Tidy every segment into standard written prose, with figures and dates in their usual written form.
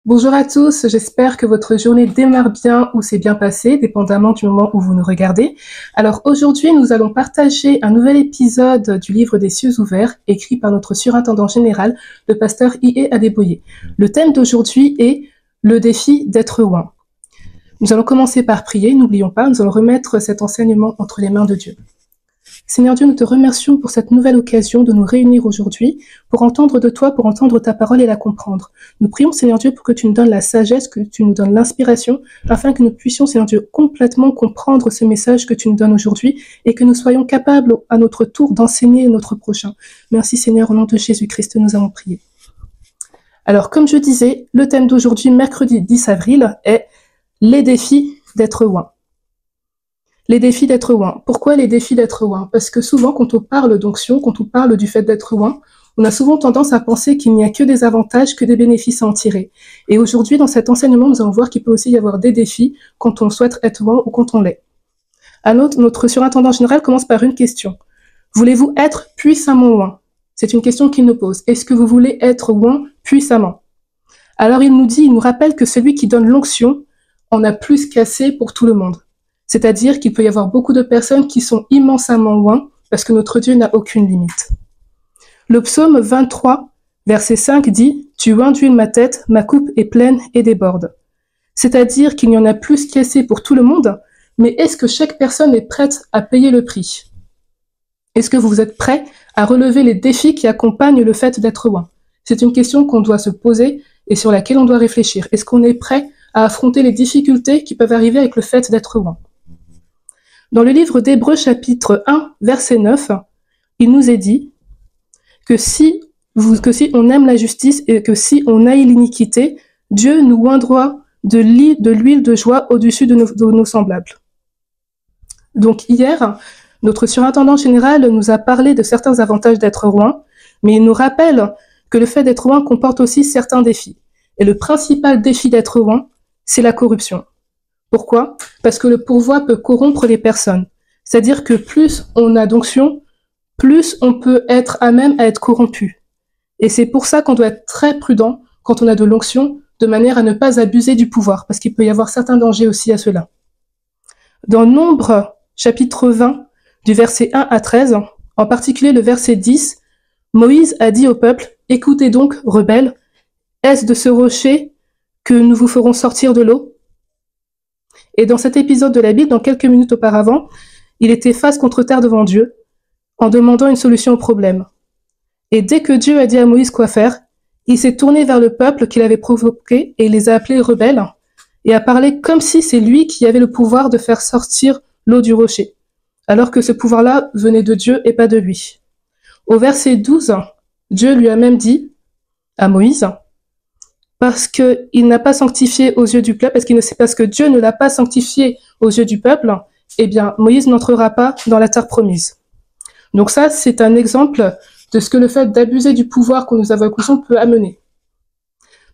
Bonjour à tous, j'espère que votre journée démarre bien ou s'est bien passée, dépendamment du moment où vous nous regardez. Alors aujourd'hui, nous allons partager un nouvel épisode du livre des cieux ouverts, écrit par notre surintendant général, le pasteur I.E. Adeboye. Le thème d'aujourd'hui est le défi d'être oint. Nous allons commencer par prier, n'oublions pas, nous allons remettre cet enseignement entre les mains de Dieu. Seigneur Dieu, nous te remercions pour cette nouvelle occasion de nous réunir aujourd'hui, pour entendre de toi, pour entendre ta parole et la comprendre. Nous prions, Seigneur Dieu, pour que tu nous donnes la sagesse, que tu nous donnes l'inspiration, afin que nous puissions, Seigneur Dieu, complètement comprendre ce message que tu nous donnes aujourd'hui et que nous soyons capables, à notre tour, d'enseigner notre prochain. Merci Seigneur, au nom de Jésus-Christ, nous avons prié. Alors, comme je disais, le thème d'aujourd'hui, mercredi 10 avril, est les défis d'être oint. Les défis d'être oint. Pourquoi les défis d'être oint? Parce que souvent, quand on parle d'onction, quand on parle du fait d'être oint, on a souvent tendance à penser qu'il n'y a que des avantages, que des bénéfices à en tirer. Et aujourd'hui, dans cet enseignement, nous allons voir qu'il peut aussi y avoir des défis quand on souhaite être oint ou quand on l'est. Alors, notre surintendant général commence par une question. Voulez-vous être puissamment oint? C'est une question qu'il nous pose. Est-ce que vous voulez être oint puissamment? Alors, il nous rappelle que celui qui donne l'onction en a plus qu'assez pour tout le monde. C'est-à-dire qu'il peut y avoir beaucoup de personnes qui sont immensément oints parce que notre Dieu n'a aucune limite. Le psaume 23, verset 5 dit « Tu oins d'huile ma tête, ma coupe est pleine et déborde ». C'est-à-dire qu'il y en a plus qu'assez pour tout le monde, mais est-ce que chaque personne est prête à payer le prix? Est-ce que vous êtes prêts à relever les défis qui accompagnent le fait d'être oint? C'est une question qu'on doit se poser et sur laquelle on doit réfléchir. Est-ce qu'on est prêt à affronter les difficultés qui peuvent arriver avec le fait d'être oint? Dans le livre d'Hébreux chapitre 1, verset 9, il nous est dit que si on aime la justice et que si on haït l'iniquité, Dieu nous oindra de l'huile de joie au-dessus de nos semblables. Donc hier, notre surintendant général nous a parlé de certains avantages d'être oint, mais il nous rappelle que le fait d'être oint comporte aussi certains défis. Et le principal défi d'être oint, c'est la corruption. Pourquoi? Parce que le pourvoi peut corrompre les personnes. C'est-à-dire que plus on a d'onction, plus on peut être à même à être corrompu. Et c'est pour ça qu'on doit être très prudent quand on a de l'onction, de manière à ne pas abuser du pouvoir, parce qu'il peut y avoir certains dangers aussi à cela. Dans Nombre, chapitre 20, du verset 1 à 13, en particulier le verset 10, Moïse a dit au peuple, « Écoutez donc, rebelles, est-ce de ce rocher que nous vous ferons sortir de l'eau ?» Et dans cet épisode de la Bible, dans quelques minutes auparavant, il était face contre terre devant Dieu, en demandant une solution au problème. Et dès que Dieu a dit à Moïse quoi faire, il s'est tourné vers le peuple qu'il avait provoqué et il les a appelés rebelles, et a parlé comme si c'est lui qui avait le pouvoir de faire sortir l'eau du rocher, alors que ce pouvoir-là venait de Dieu et pas de lui. Au verset 12, Dieu lui a même dit à Moïse, parce qu'il n'a pas sanctifié aux yeux du peuple, parce que Dieu ne l'a pas sanctifié aux yeux du peuple, eh bien, Moïse n'entrera pas dans la terre promise. Donc ça, c'est un exemple de ce que le fait d'abuser du pouvoir qu'on nous a accusé peut amener.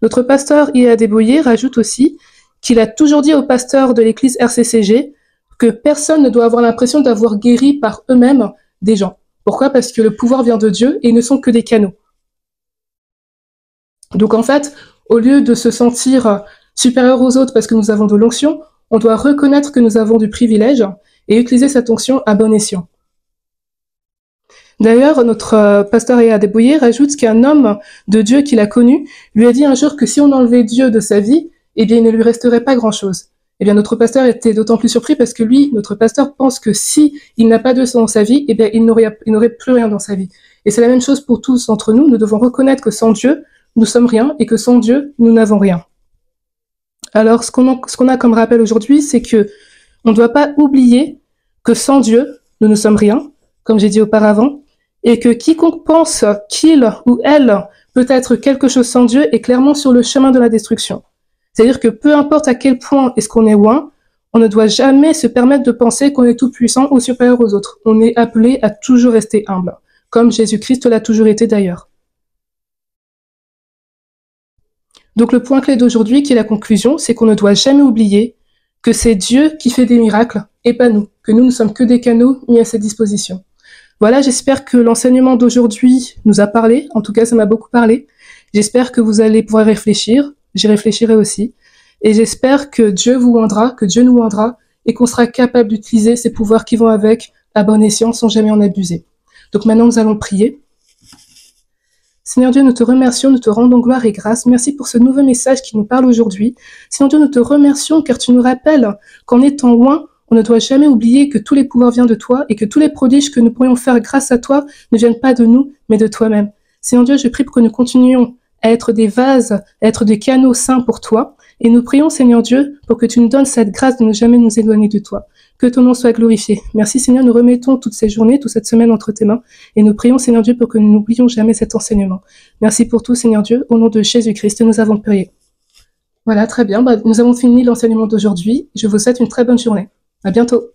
Notre pasteur I.E. Adeboye rajoute aussi qu'il a toujours dit aux pasteurs de l'église RCCG que personne ne doit avoir l'impression d'avoir guéri par eux-mêmes des gens. Pourquoi? Parce que le pouvoir vient de Dieu et ils ne sont que des canaux. Donc en fait, au lieu de se sentir supérieur aux autres parce que nous avons de l'onction, on doit reconnaître que nous avons du privilège et utiliser cette onction à bon escient. D'ailleurs, notre pasteur I.E. Adeboye rajoute qu'un homme de Dieu qu'il a connu lui a dit un jour que si on enlevait Dieu de sa vie, eh bien il ne lui resterait pas grand-chose. Eh bien notre pasteur était d'autant plus surpris parce que lui, notre pasteur, pense que si il n'a pas Dieu dans sa vie, eh bien il n'aurait plus rien dans sa vie. Et c'est la même chose pour tous d'entre nous. Nous devons reconnaître que sans Dieu, nous sommes rien et que sans Dieu, nous n'avons rien. Alors, ce qu'on a comme rappel aujourd'hui, c'est que on ne doit pas oublier que sans Dieu, nous ne sommes rien, comme j'ai dit auparavant, et que quiconque pense qu'il ou elle peut être quelque chose sans Dieu est clairement sur le chemin de la destruction. C'est-à-dire que peu importe à quel point est-ce qu'on est oint, on ne doit jamais se permettre de penser qu'on est tout puissant ou supérieur aux autres. On est appelé à toujours rester humble, comme Jésus-Christ l'a toujours été d'ailleurs. Donc le point clé d'aujourd'hui, qui est la conclusion, c'est qu'on ne doit jamais oublier que c'est Dieu qui fait des miracles et pas nous, que nous ne sommes que des canaux mis à sa disposition. Voilà, j'espère que l'enseignement d'aujourd'hui nous a parlé, en tout cas ça m'a beaucoup parlé. J'espère que vous allez pouvoir réfléchir, J'y réfléchirai aussi. Et j'espère que Dieu vous rendra, que Dieu nous rendra, et qu'on sera capable d'utiliser ces pouvoirs qui vont avec à bon escient sans jamais en abuser. Donc maintenant, nous allons prier. Seigneur Dieu, nous te remercions, nous te rendons gloire et grâce. Merci pour ce nouveau message qui nous parle aujourd'hui. Seigneur Dieu, nous te remercions car tu nous rappelles qu'en étant loin, on ne doit jamais oublier que tous les pouvoirs viennent de toi et que tous les prodiges que nous pourrions faire grâce à toi ne viennent pas de nous, mais de toi-même. Seigneur Dieu, je prie pour que nous continuions à être des vases, à être des canaux saints pour toi. Et nous prions, Seigneur Dieu, pour que tu nous donnes cette grâce de ne jamais nous éloigner de toi. Que ton nom soit glorifié. Merci, Seigneur, nous remettons toutes ces journées, toute cette semaine entre tes mains. Et nous prions, Seigneur Dieu, pour que nous n'oublions jamais cet enseignement. Merci pour tout, Seigneur Dieu. Au nom de Jésus-Christ, nous avons prié. Voilà, très bien. Nous avons fini l'enseignement d'aujourd'hui. Je vous souhaite une très bonne journée. À bientôt.